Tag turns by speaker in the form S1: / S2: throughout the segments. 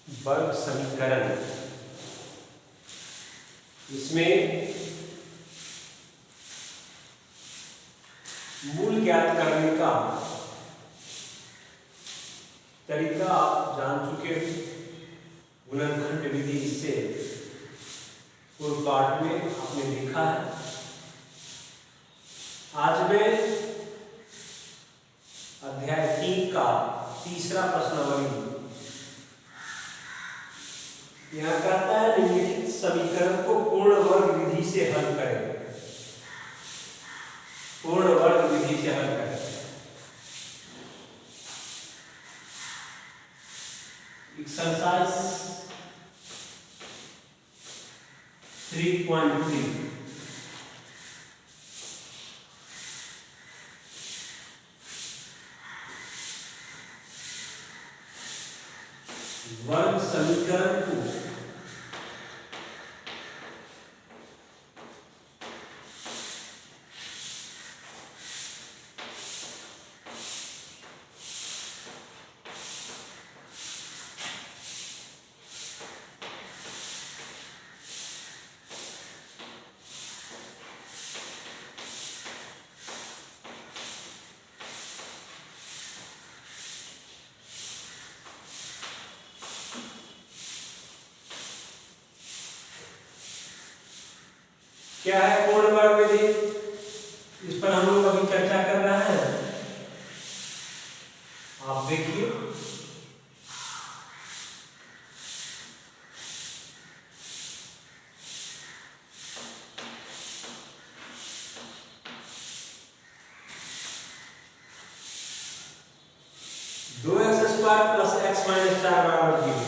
S1: वर्ग समीकरण, इसमें मूल ज्ञात करने का तरीका आप जान चुके हैं। गुणनखंड विधि इससे पूर्व पाठ में आपने देखा है। आज मैं अध्याय 3 का तीसरा प्रश्नावली यहाँ कहता है निम्नलिखित समीकरण को पूर्ण वर्ग विधि से हल करें। पूर्ण वर्ग विधि से हल करें। एक्सरसाइज 3.3 वर्ग समीकरण को क्या है पूर्ण वर्ग विधि, इस पर हम लोग अभी चर्चा कर रहे हैं। आप देखिए दो x square plus x minus 4 बराबर 0।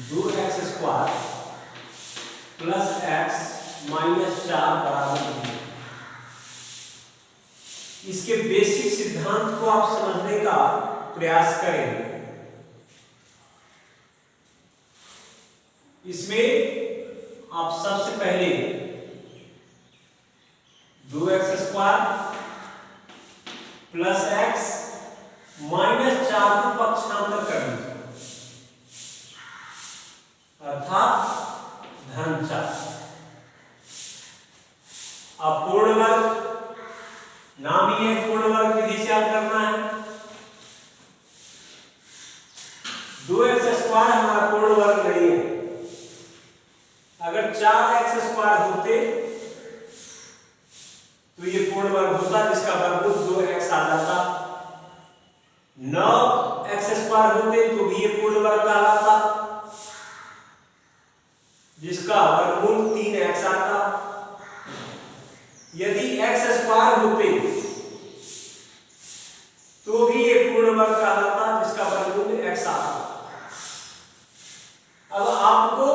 S1: 2x square plus x minus 4 बराबर 0। इसके बेसिक सिद्धांत को आप समझने का प्रयास करें। इसमें आप सबसे पहले 2x square plus x minus 4 को पक्षांतर कर लीजिए, अर्थात धन 4। अब पूर्ण वर्ग नाम ही है, पूर्ण वर्ग विधि से हल करना है। 2x स्क्वायर हमारा पूर्ण वर्ग नहीं है। अगर 4x स्क्वायर होते तो ये पूर्ण वर्ग होता, जिसका वर्गमूल 2x आ जाता। 9x स्क्वायर होते तो भी ये पूर्ण वर्ग कहलाता, जिसका वर्गमूल 3x आता। यदि x स्क्वायर होते तो भी ये पूर्ण वर्ग कहलाता, जिसका वर्गमूल x आता। अब आपको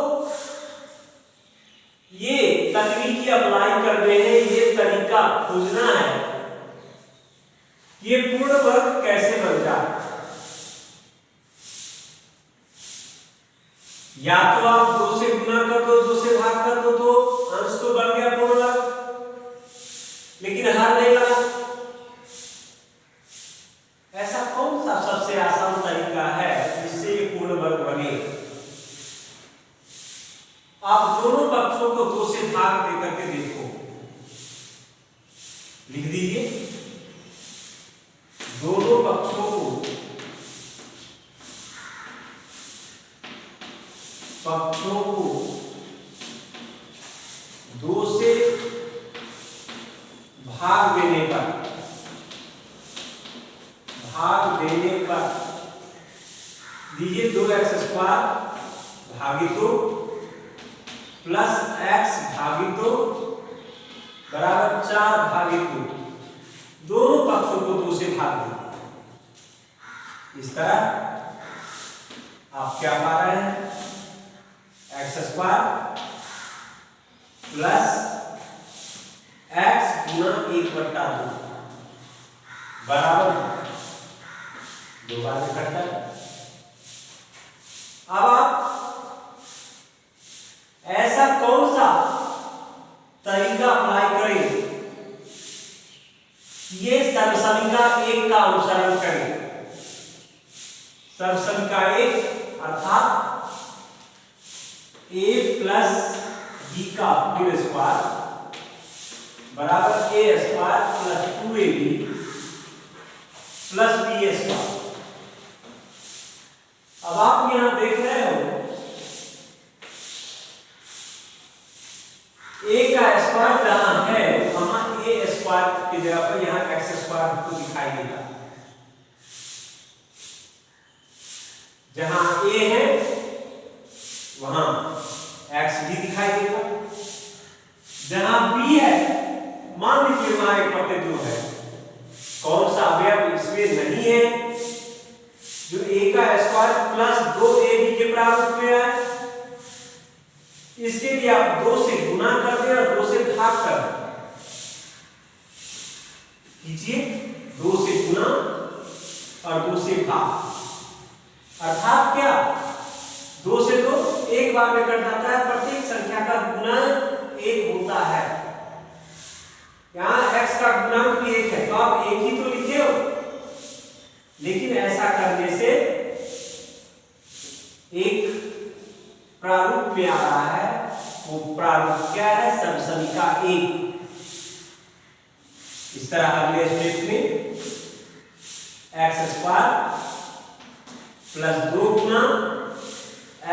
S1: ये तकनीकी अप्लाई करने हैं, ये तरीका खोजना है कि ये पूर्ण वर्ग कैसे बन जाए। या तो आप 2 से गुना कर दो, 2 से भाग कर दो, तो अंश तो बन गया पूर्ण वर्ग, लेकिन हर नहीं बना। ऐसा कौन सा सबसे आसान तरीका है जिससे ये पूर्ण वर्ग बने? आप दोनों पक्षों को 2 से भाग देकर के देखो। लिख दीजिए, दोनों पक्षों को 2 से भाग देने पर दीजिए 2x स्क्वायर भागित 2 प्लस x भागित 2 बराबर 4 भागित 2। दोनों पक्षों को 2 से भाग दीजिए। इस तरह आप क्या पा रहे हैं? एक्स स्क्वायर प्लस एक्स गुना 1/2 बराबर 2 बार इकट्ठा। अब आप ऐसा कौन सा तरीका अप्लाई करें ये समीकरण 1 का अनुसरण करें। सर्वसमिका एक अर्थात a प्लस b का होल स्क्वायर बराबर a square plus 2ab plus b square. अब आप यहां देख रहे हो a का स्क्वायर जहां है वहां a स्क्वायर की जगह पर यहां x स्क्वायर आपको दिखाई देगा। जहां a है वहां x भी दिखाई देगा। जहां b है मान लीजिए वहां 1/2 है, कौन सा अवयव इसमें नहीं है जो a का स्क्वायर प्लस 2ab के बराबर में है। इसके लिए आप 2 से गुना कर दें और 2 से भाग कर दें। कीजिए 2 से गुना और 2 से भाग, अर्थात क्या 2 से 2 एक बार में कट जाता है। प्रत्येक संख्या का गुना 1 होता है। यहां x का गुणांक भी 1 है तो आप 1 ही तो लिखे हो, लेकिन ऐसा करने से एक प्रारूप में आ रहा है। वो प्रारूप क्या है? सर्वसमिका एक। इस तरह अगले स्टेप में x स्क्वायर प्लस 2 गुना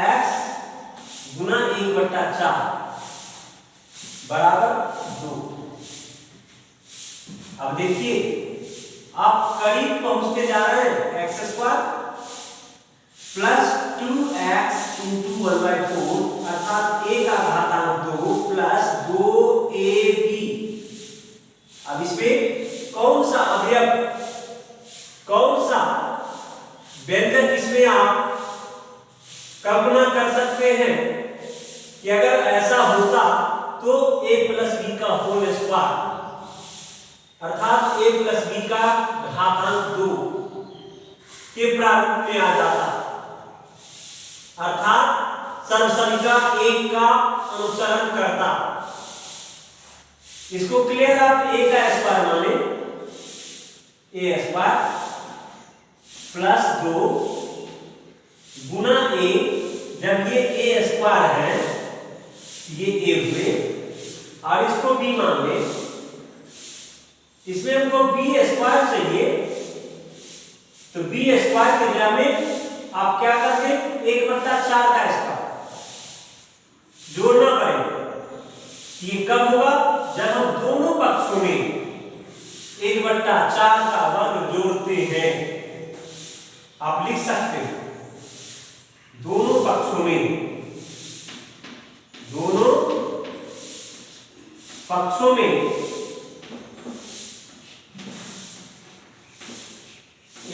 S1: x गुना 1/4 बराबर 2। अब देखिए आप करीब पहुंचते जा रहे हैं। x square plus 2x into 1/4 अर्थात a का घातांक 2 प्लस 2ab। अब इसमें कौन सा अवयव, कौन सा व्यंजक इसमें आप कल्पना कर सकते हैं कि अगर ऐसा होता तो a प्लस b का होल स्क्वायर अर्थात a प्लस b का घातांक 2 के प्रारूप में आ जाता, अर्थात सर्वसमिका एक का अनुसरण करता। इसको क्लियर आप a का स्क्वायर माने, a square plus 2 Guna a, जब ये a स्क्वायर है ये a हुए, और इसको b मान ले। इसमें हमको b स्क्वायर चाहिए तो b स्क्वायर की जगह में आप क्या करते हैं? 1/4 का स्क्वायर जोड़ना पड़ेगा। ये कब होगा? जब हम दोनों पक्षों में 1/4 का वर्ग जोड़ते हैं। आप लिख सकते हैं दोनों पक्षों में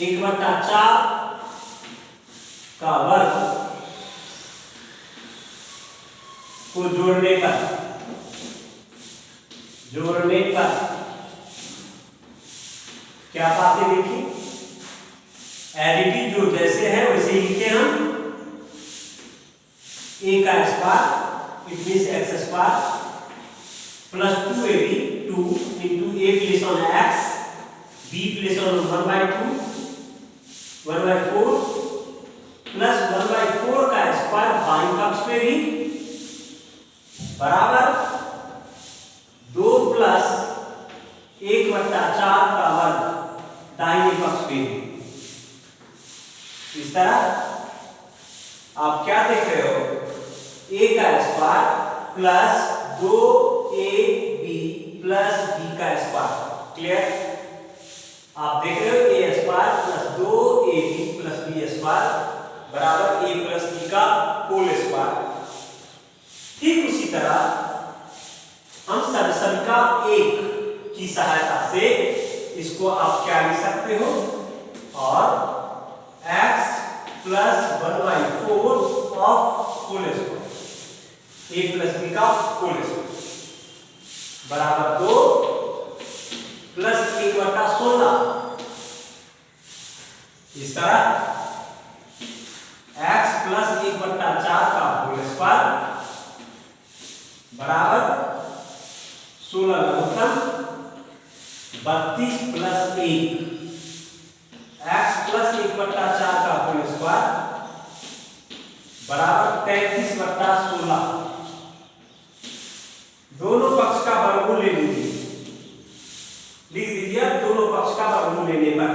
S1: 1/4 का वर्ग को जोड़ने पर क्या बातें देखी? एडिटिव जो जैसे है वैसे ही लिखे हम। a का square it means x square plus 2ab 2 into a place on x, b place on 1/2 1/4 plus 1/4 का स्क्वायर बाईं पक्ष में भी बराबर 2 प्लस 1/4 का वर्ग दाहिने पक्ष में भी। इस तरह आप क्या देख रहे हो? a का square plus 2ab plus b का स्क्वायर। क्लियर? आप देख रहे हो a square plus 2ab plus b square बराबर a प्लस b का होल स्क्वायर। ठीक उसी तरह हम सर्वसमिका एक की सहायता से इसको आप क्या लिख सकते हो? और x plus 1/4 of whole square, a plus b का होल स्क्वायर बराबर 2 प्लस 1/16। इस तरह x प्लस 1/4 का होल स्क्वायर बराबर 16 लघुत्तम 32 प्लस 1। x प्लस 1/4 का होल स्क्वायर बराबर 33/16। दोनों पक्ष का वर्गमूल ले लीजिए, लिख दीजिए दोनों पक्ष का वर्गमूल लेने पर,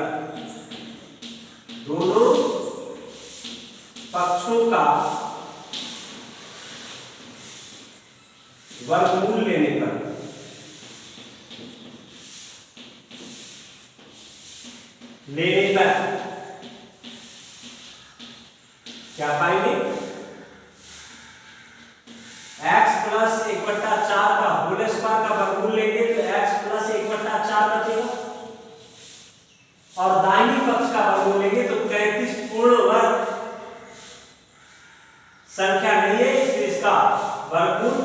S1: दोनों पक्षों का वर्गमूल लेने पर क्या पाएंगे? x प्लस 1/4 का होल स्क्वायर का वर्गमूल लेंगे तो x प्लस 1/4 बचेगा, और दाहिनी पक्ष का वर्गमूल लेंगे तो 33 पूर्ण वर्ग संख्या नहीं है, इसलिए इसका वर्गमूल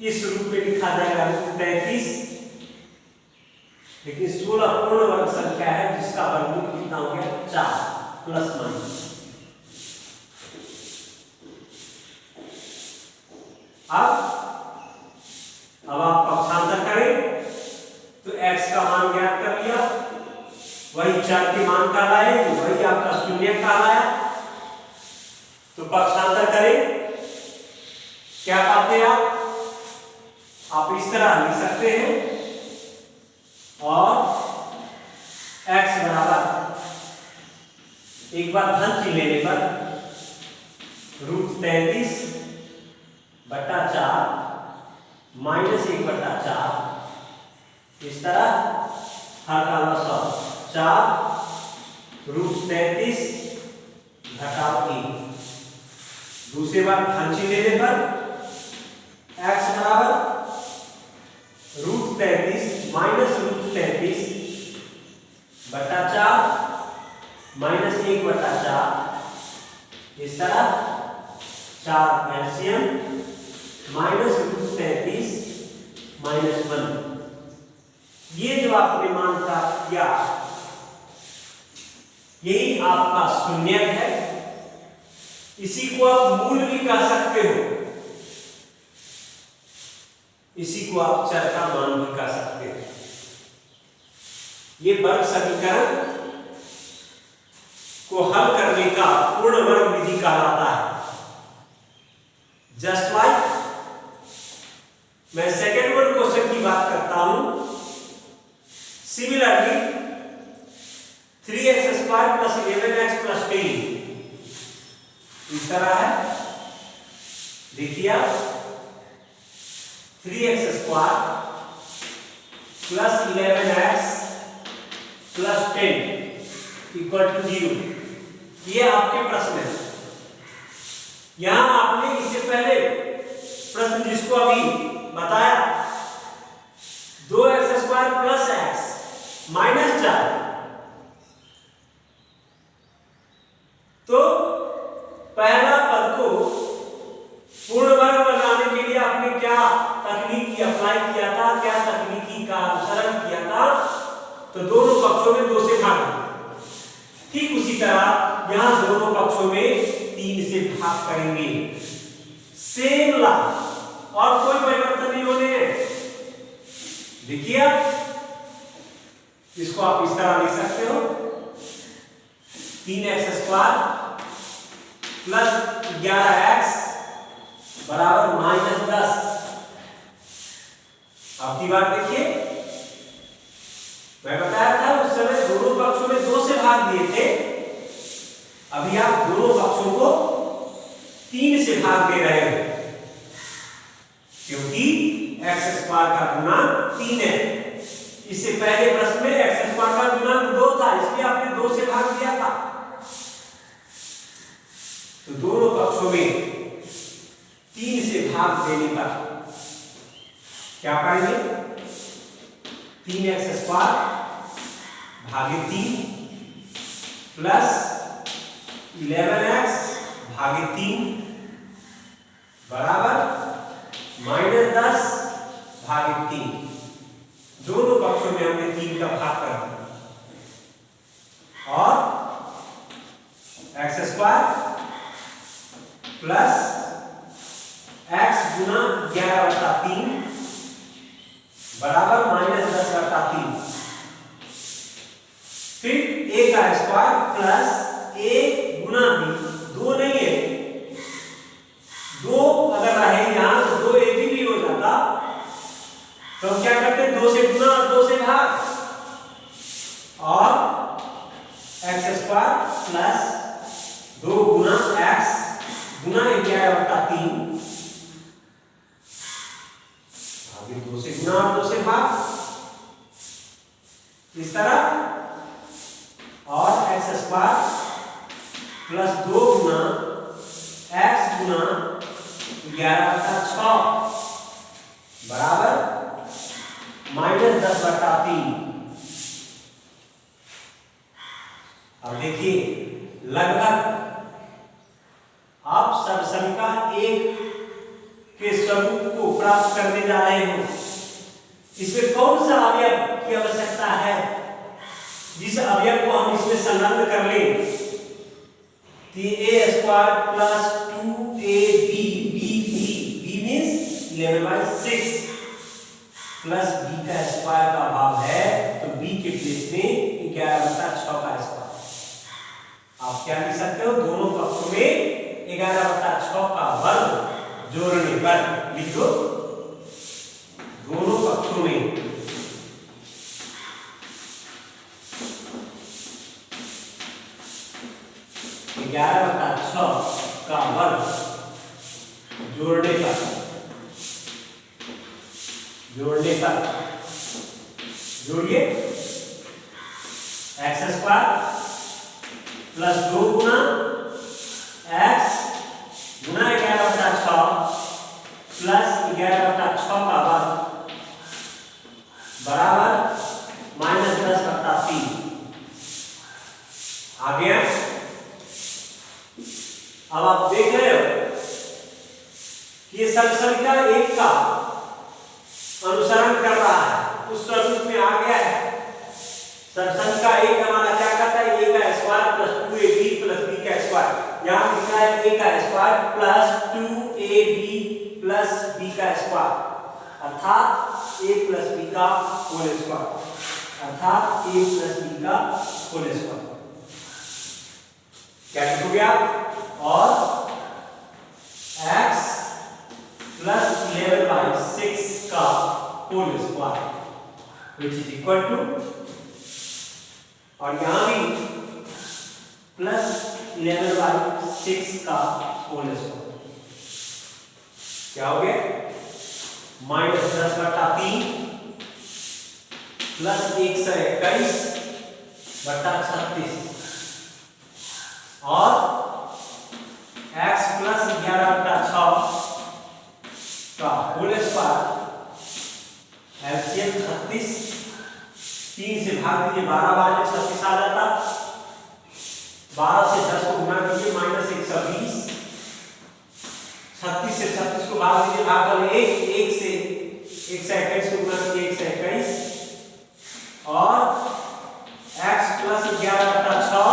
S1: इस रूप में लिखा जाएगा 33, लेकिन 16 पूर्ण वर्ग संख्या है जिसका वर्गमूल कितना हो गया 4 प्लस माइनस। अब आप पक्षांतर करें तो x का मान ज्ञात कर लिया, वही चर के मान का लाए, वही आपका शून्य का लाया, तो पक्षांतर करें क्या पाते हैं आप इस तरह लिख सकते हैं, और x बराबर एक बार धन चिन्ह लेने पर √33/4 माइनस 1/4, इस तरह हर का लसाअ 4 √33 घटाओ 3। दूसरी बार धन चिन्ह लेने पर x बराबर √33 माइनस √33/4 माइनस 1/4, इस तरह 4 एलसीएम माइनस √33 माइनस 1। ये जो आपने मान प्राप्त किया यही आपका शून्यक है, इसी को आप मूल भी कह सकते हो, इसी को आप चर का मान भी कह सकते हो। ये वर्ग समीकरण को हल करने का पूर्ण वर्ग विधि कहलाता है। जस्ट लाइक मैं सेकेंड वर्ड क्वेश्चन की बात करता हूं, सिमिलरली 3x² + 11x + 10 इस तरह है, देखिए 3x² + 11x + 10 = 0। ये आपके प्रश्न है। यहां आपने इससे पहले प्रश्न जिसको अभी बताया 2x² + x - 4, तो पहला पद को पूर्ण वर्ग बनाने के लिए आपने क्या तकनीक की अप्लाई किया था, क्या तकनीकी का अनुसरण किया था, तो दोनों पक्षों में 2 से भाग दिया। ठीक उसी तरह यहां दोनों पक्षों में 3 से भाग करेंगे, सेम ला, और कोई परिवर्तन नहीं होने हैं। देखिए इसको आप इस तरह लिख सकते हो 3x² + 11x बराबर -10। अब की बात देखिए, मैं बताया था उस समय दोनों पक्षों में 2 से भाग दिए थे, अभी आप दोनों पक्षों को 3 से भाग दे रहे हो, क्योंकि x² का गुणांक 3 है। इससे पहले प्रश्न में x² का गुणांक 2 था, इसलिए आपने 2 से भाग दिया था। तो दोनों पक्षों में 3 से भाग देने पर क्या पाएंगे? 3x² भागे 3 प्लस 11x भागे 3 बराबर -10 भागे 3। दोनों पक्षों में हमने 3 का भाग कर दिया, और x² प्लस x गुना 11/3 बराबर -10/3। फिर a² plus a Guna b, 2 नहीं है प्लस 2 गुना x गुना 11/3, आगे 2 से गुना और 2 से भाग इस तरह, और x² प्लस 2 गुना x गुना 11/6 बराबर -10/3। अब देखिए लगभग आप सब समीका 1 के स्वरूप को प्राप्त करने जा रहे हो। इसमें कौन सा अवयव की आवश्यकता है जिस अवयव को हम इसमें संलग्न कर लें? a² plus 2ab, b means 11/6 plus b का स्क्वायर का भाग है, तो b के प्लेस में 11/6 का स्क्वायर। आप क्या लिख सकते हो? दोनों पक्षों में 11/6 का वर्ग जोड़ने पर लिख दो। दोनों पक्षों में 11/6 का वर्ग जोड़ने पर जोड़िए x² प्लस 2 गुना x गुना 11/6 प्लस 11/6 का वर्ग बराबर -10/3 आ गया। अब आप देख रहे हो कि ये समीका 1 का अनुसरण कर रहा है, उस स्वरूप में आ गया है। समीका 1 हमारा क्या करता है? a का square plus 2ab plus b का स्क्वायर। यहां लिखा है a का square plus 2ab plus b का स्क्वायर, अर्थात a प्लस b का होल स्क्वायर, अर्थात a प्लस b का होल स्क्वायर। क्या लिखोगे आप? और x प्लस 11/6 का whole square which is equal to, और यहां भी प्लस 11/6 का होल स्क्वायर। क्या हो गया? -10/3 प्लस 121/36 और x प्लस 11/6 का होल स्क्वायर। एलसीएम 36, 3 से भाग दीजिए, 12 बार 36 आ जाता, 12 से 10 को गुना कीजिए -120, 36 से 36 को भाग दीजिए, भागफल 1 से 121 को गुना कीजिए 121, और x प्लस 11/6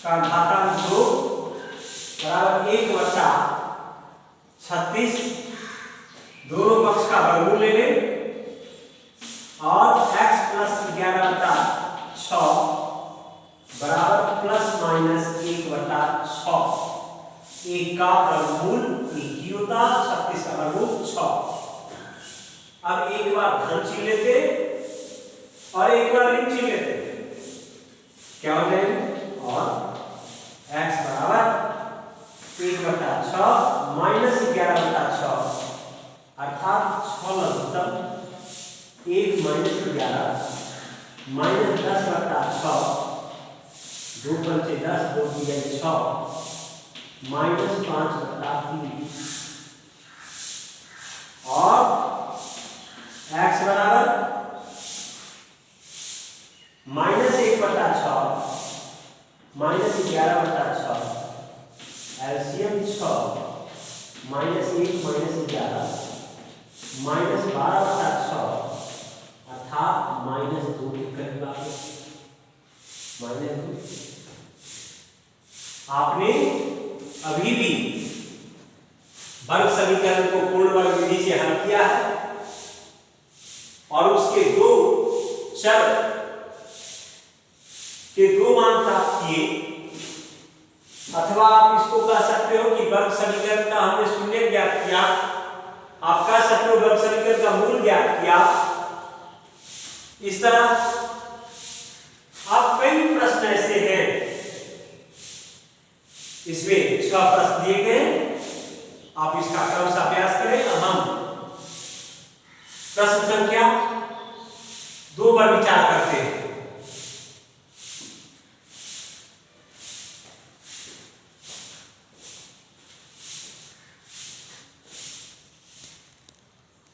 S1: का घातांक 2 बराबर 1/36। दोनों पक्ष का वर्गमूल ले लें, और x प्लस 11/6 बराबर प्लस माइनस 1/6। 1 का वर्गमूल 1 ही होता, 36 का वर्गमूल 6। अब एक बार धन छीन लेते और एक बार ऋण छीन लेते, क्या हो जाएगा? और x बराबर 1/6 माइनस 11/6, अर्थात 6 लघुत्तम 1 माइनस 11 माइनस 10/6, 2 पंचे 10, 2 तिया 6 माइनस 5/3, और x बराबर minus 1/6 minus 11/6, LCM 6 minus 1 minus 11 minus 12/6, अर्थात -2 के करीब आ गए, -2। आपने अभी भी वर्ग समीकरण को पूर्ण वर्ग विधि से हल किया है, और उसके 2 चर के 2 मान प्राप्त किए, अथवा आप इसको कह सकते हो कि वर्ग समीकरण का हमने शून्य ज्ञात किया, आप कह सकते हो वर्ग समीकरण का मूल ज्ञात किया। इस तरह अब कई प्रश्न ऐसे हैं इसमें 6 प्रश्न दिए गए, आप इसका क्रमशः अभ्यास करें। अब हम प्रश्न संख्या 2 पर विचार करते हैं।